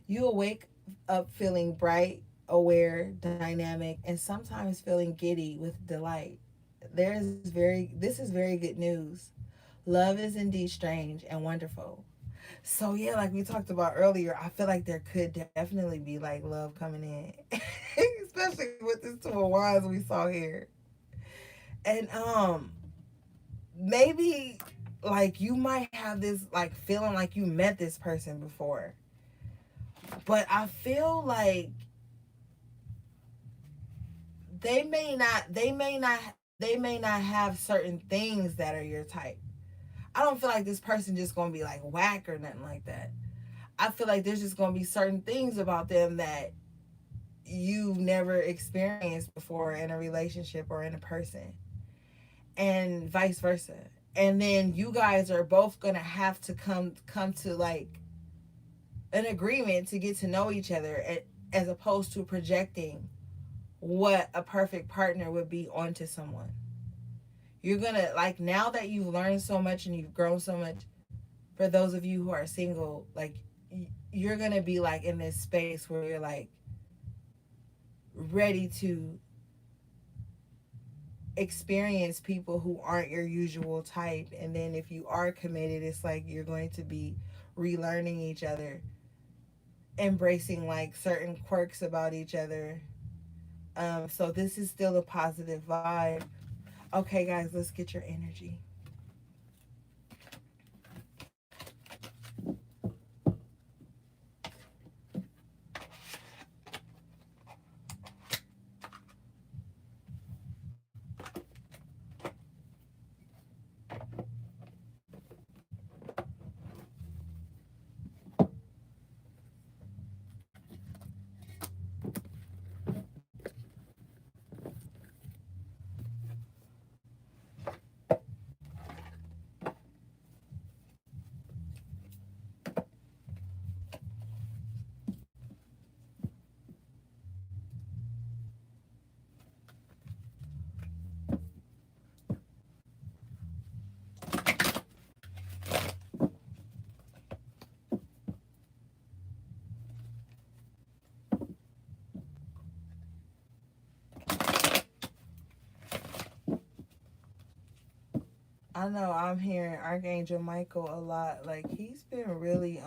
You awake up feeling bright, aware, dynamic, and sometimes feeling giddy with delight. This is very good news. Love is indeed strange and wonderful. So yeah, like we talked about earlier, I feel like there could definitely be like love coming in. Especially with this two of wands we saw here. And maybe like you might have this like feeling like you met this person before. But I feel like they may not have certain things that are your type. I don't feel like this person just gonna be like whack or nothing like that. I feel like there's just gonna be certain things about them that you've never experienced before in a relationship or in a person, and vice versa. And then you guys are both gonna have to come to like an agreement to get to know each other, as opposed to projecting what a perfect partner would be onto someone. You're gonna like, now that you've learned so much and you've grown so much, for those of you who are single, like you're gonna be like in this space where you're like ready to experience people who aren't your usual type. And then if you are committed, it's like you're going to be relearning each other, embracing like certain quirks about each other. So this is still a positive vibe. Okay, guys, let's get your energy. I know I'm hearing Archangel Michael a lot. Like he's been really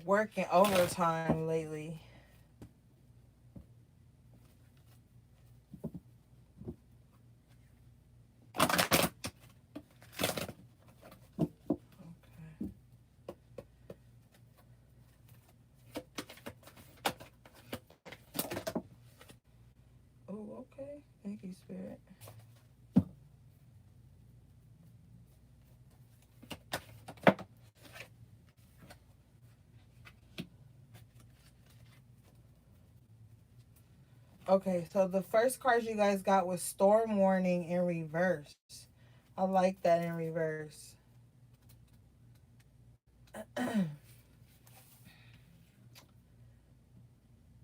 working overtime lately. Okay. Oh, okay. Thank you, Spirit. Okay, so the first card you guys got was Storm Warning in reverse. I like that in reverse.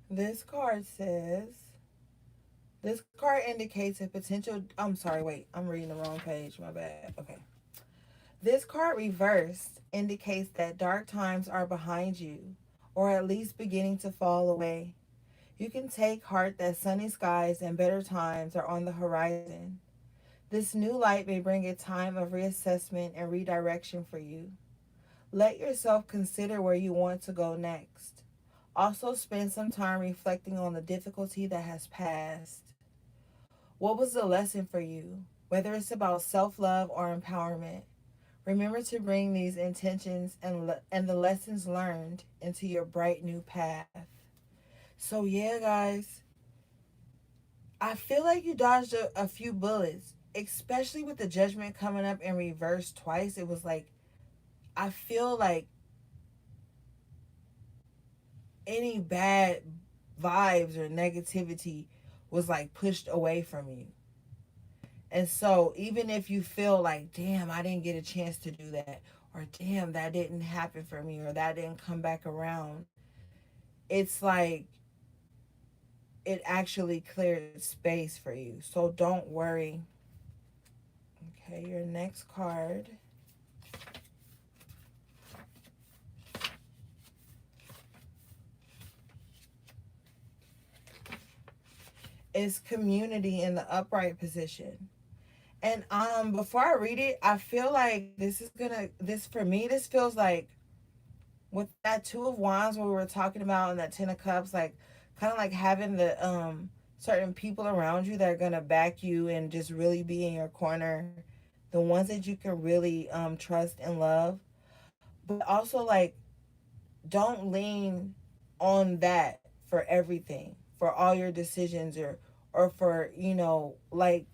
This card says, this card indicates a potential. I'm sorry, wait, I'm reading the wrong page. My bad. Okay. This card reversed indicates that dark times are behind you, or at least beginning to fall away. You can take heart that sunny skies and better times are on the horizon. This new light may bring a time of reassessment and redirection for you. Let yourself consider where you want to go next. Also, spend some time reflecting on the difficulty that has passed. What was the lesson for you? Whether it's about self love or empowerment, remember to bring these intentions and the lessons learned into your bright new path. So, yeah, guys, I feel like you dodged a few bullets, especially with the judgment coming up in reverse twice. It was like, I feel like any bad vibes or negativity was like pushed away from you. And so, even if you feel like, damn, I didn't get a chance to do that, or damn, that didn't happen for me, or that didn't come back around, it's like it actually cleared space for you. So, don't worry. Okay, your next card is community in the upright position. And before I read it, I feel like this for me, this feels like with that two of wands what we were talking about and that 10 of cups, like kind of like having the certain people around you that are gonna back you and just really be in your corner, the ones that you can really trust and love. But also like don't lean on that for everything, for all your decisions, or for like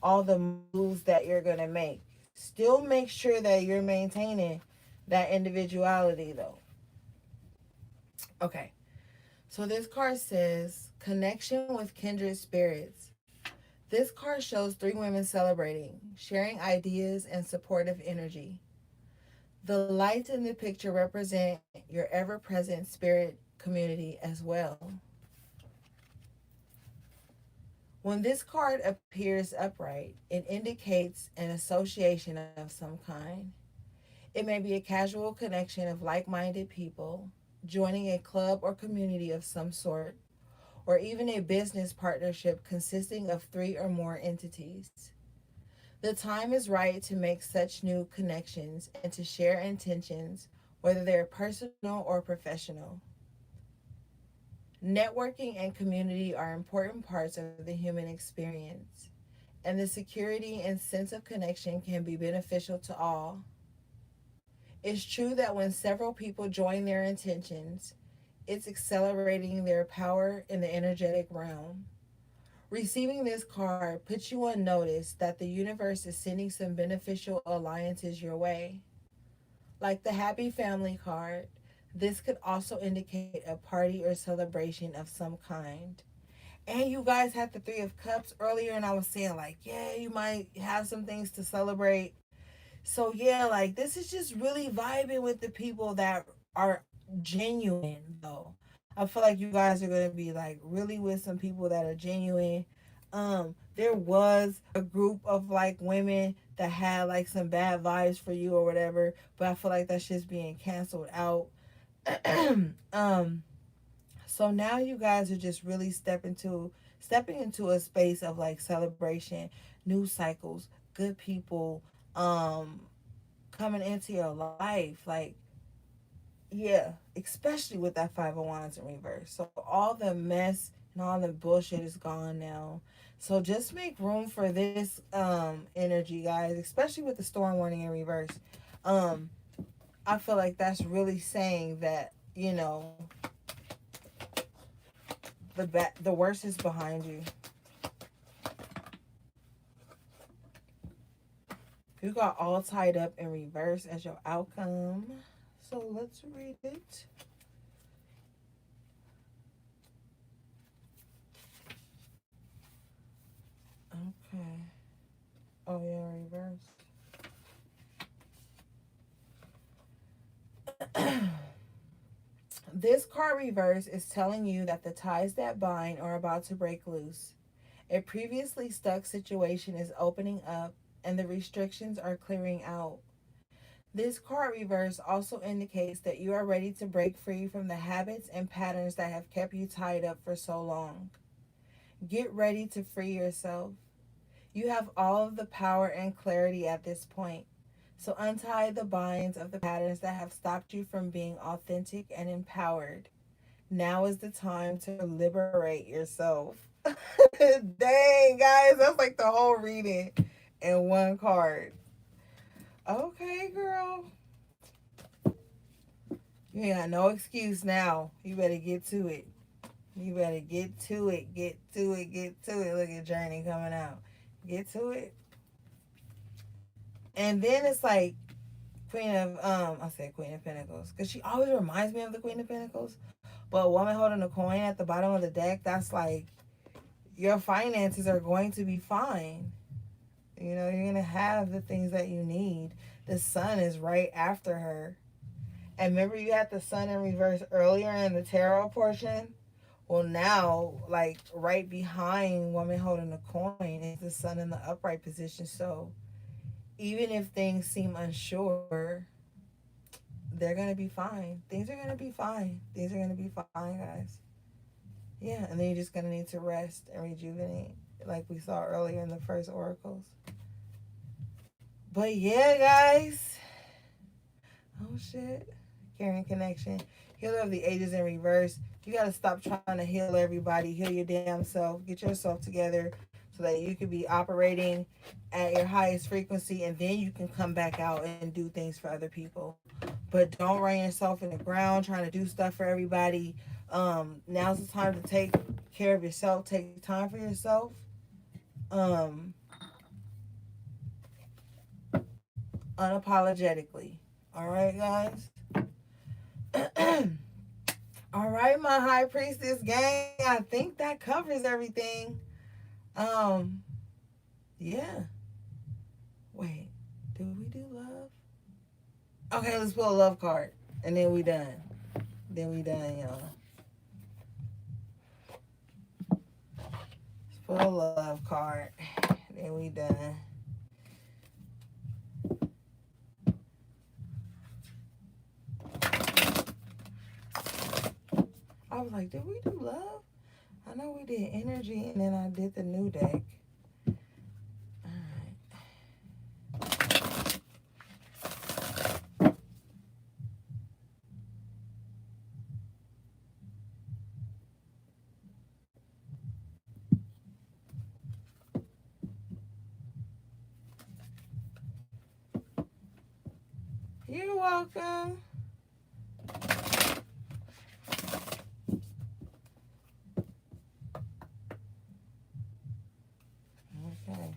all the moves that you're gonna make. Still make sure that you're maintaining that individuality though. Okay. So this card says connection with kindred spirits. This card shows three women celebrating, sharing ideas and supportive energy. The lights in the picture represent your ever present spirit community as well. When this card appears upright, it indicates an association of some kind. It may be a casual connection of like minded people, joining a club or community of some sort, or even a business partnership consisting of three or more entities. The time is right to make such new connections and to share intentions, whether they're personal or professional. Networking and community are important parts of the human experience, and the security and sense of connection can be beneficial to all. It's true that when several people join their intentions, it's accelerating their power in the energetic realm. Receiving this card puts you on notice that the universe is sending some beneficial alliances your way. Like the happy family card, this could also indicate a party or celebration of some kind. And you guys had the Three of Cups earlier, and I was saying, like, yeah, you might have some things to celebrate. So, yeah, like, this is just really vibing with the people that are genuine, though. I feel like you guys are going to be, like, really with some people that are genuine. There was a group of, like, women that had, like, some bad vibes for you or whatever, but I feel like that's just being canceled out. um, so now you guys are just really stepping into a space of like celebration, new cycles, good people, um, coming into your life. Like, yeah, especially with that Five of Wands in reverse. So all the mess and all the bullshit is gone now. So just make room for this energy, guys, especially with the storm warning in reverse. Um, I feel like that's really saying that, the worst is behind you. You got all tied up in reverse as your outcome. So let's read it. Okay. Oh yeah, reverse. This card reverse is telling you that the ties that bind are about to break loose. A previously stuck situation is opening up and the restrictions are clearing out. This card reverse also indicates that you are ready to break free from the habits and patterns that have kept you tied up for so long. Get ready to free yourself. You have all of the power and clarity at this point. So untie the binds of the patterns that have stopped you from being authentic and empowered. Now is the time to liberate yourself. Dang, guys, that's like the whole reading in one card. Okay, girl. You ain't got no excuse now. You better get to it. You better get to it, get to it, get to it. Look at Journey coming out. Get to it. And then it's like Queen of I said Queen of Pentacles. Because she always reminds me of the Queen of Pentacles. But a woman holding a coin at the bottom of the deck, that's like your finances are going to be fine. You know, you're gonna have the things that you need. The sun is right after her. And remember you had the sun in reverse earlier in the tarot portion? Well, now, like right behind woman holding the coin is the sun in the upright position. So even if things seem unsure, they're gonna be fine. Things are gonna be fine. Things are gonna be fine, guys. Yeah, and then you're just gonna need to rest and rejuvenate, like we saw earlier in the first oracles. But yeah, guys. Oh shit. Carrying connection. Healer of the ages in reverse. You gotta stop trying to heal everybody. Heal your damn self. Get yourself together so that you can be operating at your highest frequency, and then you can come back out and do things for other people. But don't run yourself in the ground trying to do stuff for everybody. Now's the time to take care of yourself. Take time for yourself. Um, Unapologetically. All right, guys. All right, my high priestess gang. I think that covers everything. Um, yeah. Wait, did we do love? Okay, let's pull a love card, and then we done. Then we done, y'all. Let's pull a love card. Then we done. I was like, did we do love? I know we did energy, and then I did the new deck. All right. You're welcome. Okay.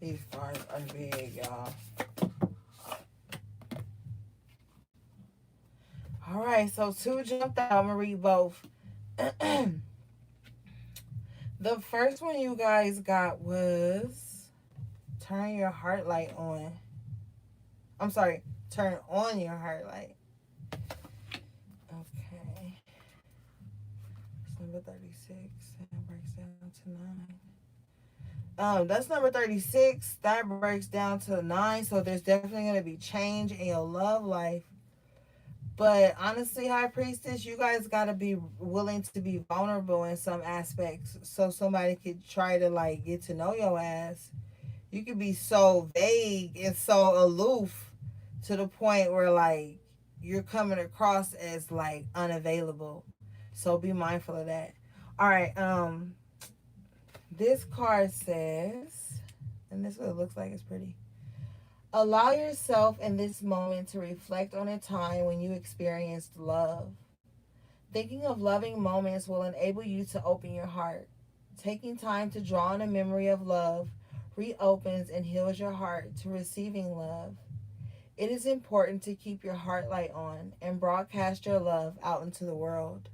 These cards are big, y'all. All right, so two jumped out. I'm gonna read both. The first one you guys got was turn your heart light on. I'm sorry, turn on your heart light. Okay. It's number 36. That breaks down to 9. That's number 36. That breaks down to 9. So there's definitely gonna be change in your love life. But honestly, High Priestess, you guys gotta be willing to be vulnerable in some aspects so somebody could try to like get to know your ass. You could be so vague and so aloof to the point where like you're coming across as like unavailable. So be mindful of that. All right, this card says, and this is what it looks like, it's pretty. Allow yourself in this moment to reflect on a time when you experienced love. Thinking of loving moments will enable you to open your heart. Taking time to draw on a memory of love reopens and heals your heart to receiving love. It is important to keep your heart light on and broadcast your love out into the world.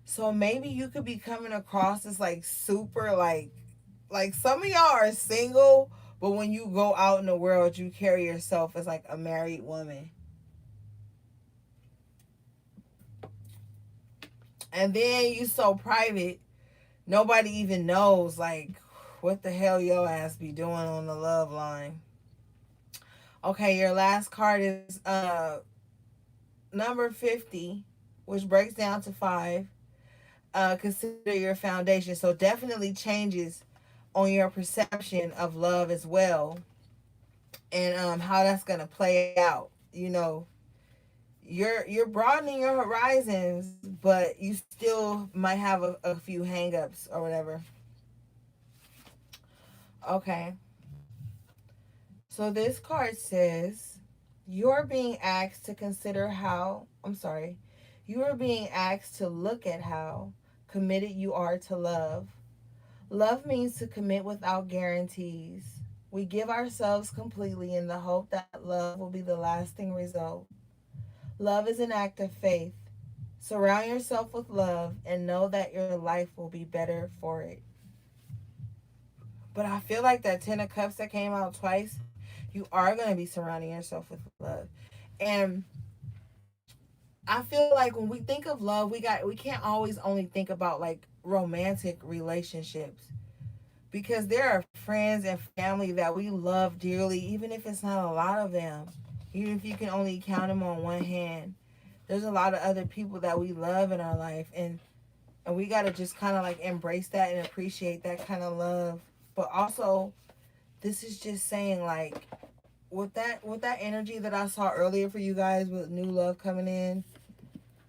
So maybe you could be coming across as like super like some of y'all are single, but when you go out in the world, you carry yourself as like a married woman. And then you so private, nobody even knows like what the hell your ass be doing on the love line. Okay, your last card is number 50, which breaks down to 5. Consider your foundation. So definitely changes on your perception of love as well, and how that's gonna play out. You know, you're broadening your horizons, but you still might have a few hangups or whatever. Okay. So this card says You're being asked to consider how, I'm sorry, you are being asked to look at how committed you are to love. Love means to commit without guarantees. We give ourselves completely in the hope that love will be the lasting result. Love is an act of faith. Surround yourself with love and know that your life will be better for it. But I feel like that 10 of Cups that came out twice, you are going to be surrounding yourself with love. And I feel like when we think of love, we can't always only think about like romantic relationships, because there are friends and family that we love dearly, even if it's not a lot of them. Even if you can only count them on one hand. There's a lot of other people that we love in our life, and we got to just kind of like embrace that and appreciate that kind of love. But also, this is just saying like with that energy that I saw earlier for you guys with new love coming in,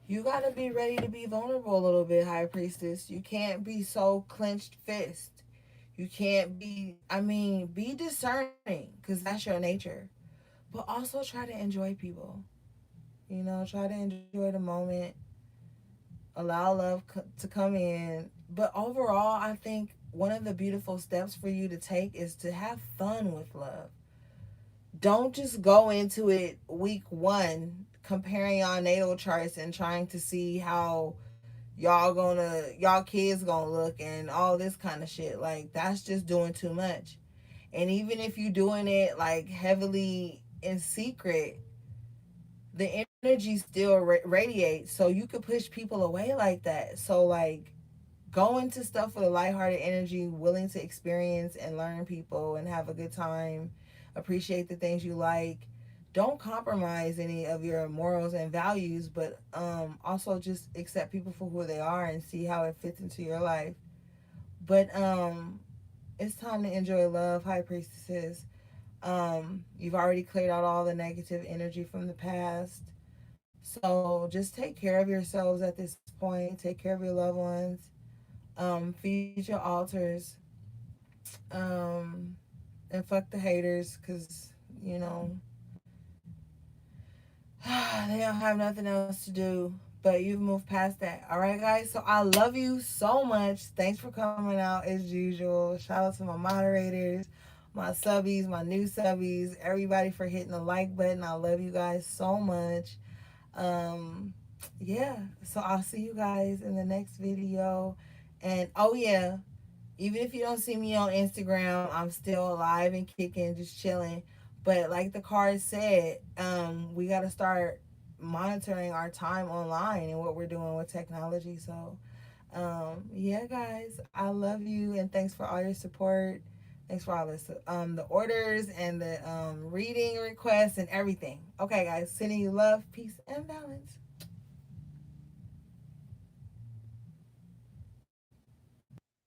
you got to be ready to be vulnerable a little bit, High Priestess. You can't be so clenched fist. You can't be, I mean, be discerning because that's your nature. But also try to enjoy people. You know, try to enjoy the moment. Allow love to come in. But overall, I think one of the beautiful steps for you to take is to have fun with love. Don't just go into it week one comparing y'all natal charts and trying to see how y'all kids gonna look and all this kind of shit. Like, that's just doing too much. And even if you're doing it like heavily in secret, the energy still radiates, so you could push people away like that. So like, go into stuff with a lighthearted energy, willing to experience and learn people and have a good time, appreciate the things you like. Don't compromise any of your morals and values, but also just accept people for who they are and see how it fits into your life. But it's time to enjoy love, High Priestesses. You've already cleared out all the negative energy from the past. So just take care of yourselves at this point. Take care of your loved ones. Feed your altars. Um, and fuck the haters, because, you know, they don't have nothing else to do. But you've moved past that. All right, guys. So I love you so much. Thanks for coming out as usual. Shout out to my moderators, my subbies, my new subbies, everybody for hitting the like button. I love you guys so much. Um, yeah. So I'll see you guys in the next video. And oh yeah, even if you don't see me on Instagram, I'm still alive and kicking, just chilling. But like the card said, we got to start monitoring our time online and what we're doing with technology. So, yeah, guys, I love you and thanks for all your support. Thanks for all this, the orders and the reading requests and everything. Okay, guys, sending you love, peace, and balance.